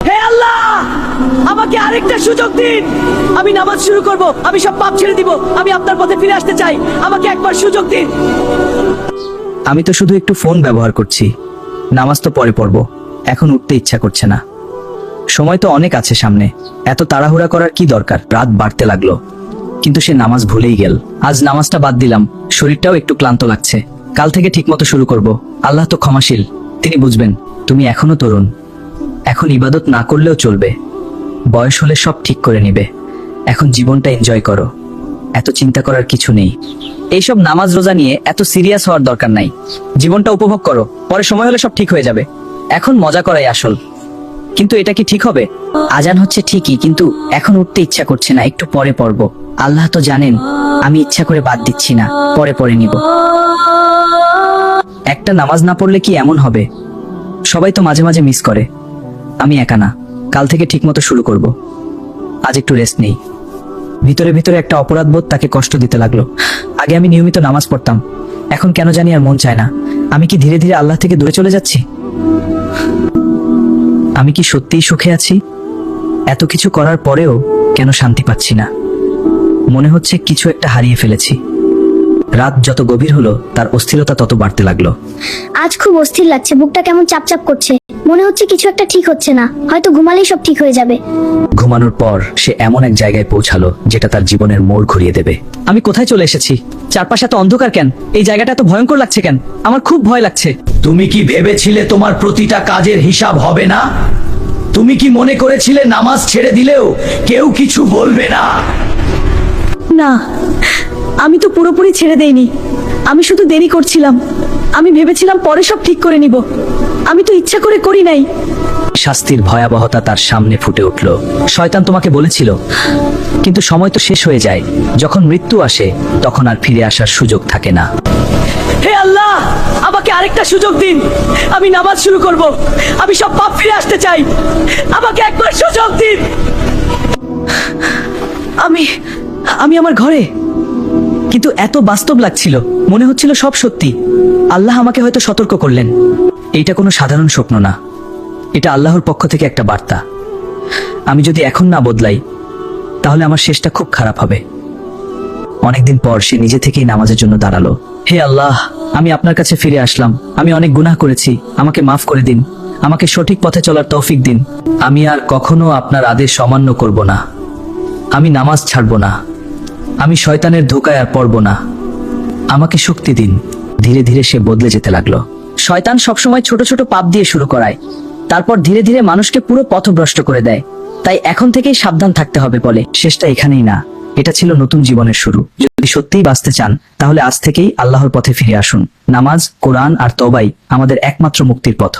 হে আল্লাহ, আমাকে আরেকটা সুযোগ দিন। আমি নামাজ শুরু করব, আমি সব পাপ ছেড়ে দিব, আমি আপনার পথে ফিরে আসতে চাই, আমাকে একবার সুযোগ দিন। আমি তো শুধু একটু ফোন ব্যবহার করছি, নামাজ তো পরে পড়ব, এখন উঠতে ইচ্ছা করছে না। সময় তো অনেক আছে সামনে, এত তাড়াহুড়া করার কি দরকার। রাত বাড়তে লাগলো, কিন্তু সে নামাজ ভুলেই গেল। আজ নামাজটা বাদ দিলাম, শরীরটাও একটু ক্লান্ত লাগছে। কাল থেকে ঠিকমতো শুরু করব। আল্লাহ তো ক্ষমাশীল, তিনি বুঝবেন। তুমি এখনো তরুণ, এখন ইবাদত না করলেও চলবে, বয়স হলে সব ঠিক করে নিবে। এখন জীবনটা এনজয় করো, এত চিন্তা করার কিছু নেই। এইসব নামাজ রোজা নিয়ে এত সিরিয়াস হওয়ার দরকার নাই। জীবনটা উপভোগ করো, পরে সময় হলে সব ঠিক হয়ে যাবে। এখন মজা করাই আসল। কিন্তু এটা কি ঠিক হবে? আজান হচ্ছে ঠিকই, কিন্তু এখন উঠতে ইচ্ছা করছে না, একটু পরে পড়ব। আল্লাহ তো জানেন আমি ইচ্ছা করে বাদ দিচ্ছি না, পরে পড়ে নিব। একটা নামাজ না পড়লে কি এমন হবে? সবাই তো মাঝে মাঝে মিস করে, আমি একা না। কাল থেকে ঠিকমতো শুরু করব। আজ একটু রেস্ট নেই। ভিতরে ভিতরে একটা অপরাধ বোধ তাকে কষ্ট দিতে লাগলো। আগে আমি নিয়মিত নামাজ পড়তাম, এখন কেন জানি আর মন চায় না। আমি কি ধীরে ধীরে আল্লাহ থেকে দূরে চলে যাচ্ছি? আমি কি সত্যিই সুখে আছি? এত কিছু করার পরেও কেন শান্তি পাচ্ছি না? মনে হচ্ছে কিছু একটা হারিয়ে ফেলেছি। রাত যত গভীর হলো তার অস্থিরতা তত বাড়তে লাগলো। আজ খুব অস্থির লাগছে, বুকটা কেমন চাপচাপ করছে। মনে হচ্ছে কিছু একটা ঠিক হচ্ছে না, হয়তো ঘুমালেই সব ঠিক হয়ে যাবে। ঘুমানোর পর সে এমন এক জায়গায় পৌঁছালো যেটা তার জীবনের মোড় ঘুরিয়ে দেবে। আমি কোথায় চলে এসেছি? চারপাশে এত অন্ধকার কেন? এই জায়গাটা এত ভয়ঙ্কর লাগছে কেন? আমার খুব ভয় লাগছে। তুমি কি ভেবেছিলে তোমার প্রতিটা কাজের হিসাব হবে না? তুমি কি মনে করেছিলে নামাজ ছেড়ে দিলেও কেউ কিছু বলবে না? না, আমি তো পুরোপুরি ছেড়ে দেইনি। আমি শুধু দেরি করছিলাম। আমি ভেবেছিলাম পরে সব ঠিক করে নিব। আমি তো ইচ্ছা করে করি নাই। শাস্তির ভয়াবহতা তার সামনে ফুটে উঠল। শয়তান তোমাকে বলেছিল, কিন্তু সময় তো শেষ হয়ে যায়। যখন মৃত্যু আসে তখন আর ফিরে আসার সুযোগ থাকে না। হে আল্লাহ, আমাকে আরেকটা সুযোগ দিন। আমি নামাজ শুরু করব, আমি সব পাপ ফিরে আসতে চাই, আমাকে একবার সুযোগ দিন। আমি আমার ঘরে, কিন্তু এত বাস্তব লাগছিল, মনে হচ্ছিল সব সত্যি। আল্লাহ আমাকে হয়তো সতর্ক করলেন। এইটা কোনো সাধারণ স্বপ্ন না, এটা আল্লাহর পক্ষ থেকে একটা বার্তা। আমি যদি এখন না বদলাই তাহলে আমার শেষটা খুব খারাপ হবে। অনেকদিন পর সে নিজে থেকেই নামাজের জন্য দাঁড়ালো। হে আল্লাহ, আমি আপনার কাছে ফিরে আসলাম। আমি অনেক গুনাহ করেছি, আমাকে মাফ করে দিন। আমাকে সঠিক পথে চলার তৌফিক দিন। আমি আর কখনো আপনার আদেশ অমান্য করব না। আমি নামাজ ছাড়ব না। আমি শয়তানের ধোকায় আর পড়ব না। আমাকে শক্তি দিন। ধীরে ধীরে সে বদলে যেতে লাগলো। শয়তান সবসময় ছোট ছোট পাপ দিয়ে শুরু করায়, তারপর ধীরে ধীরে মানুষকে পুরো পথভ্রষ্ট করে দেয়। তাই এখন থেকেই সাবধান থাকতে হবে বলে। শেষটা এখানেই না, এটা ছিল নতুন জীবনের শুরু। যদি সত্যিই বাঁচতে চান তাহলে আজ থেকেই আল্লাহর পথে ফিরে আসুন। নামাজ, কোরআন আর তওবাই আমাদের একমাত্র মুক্তির পথ।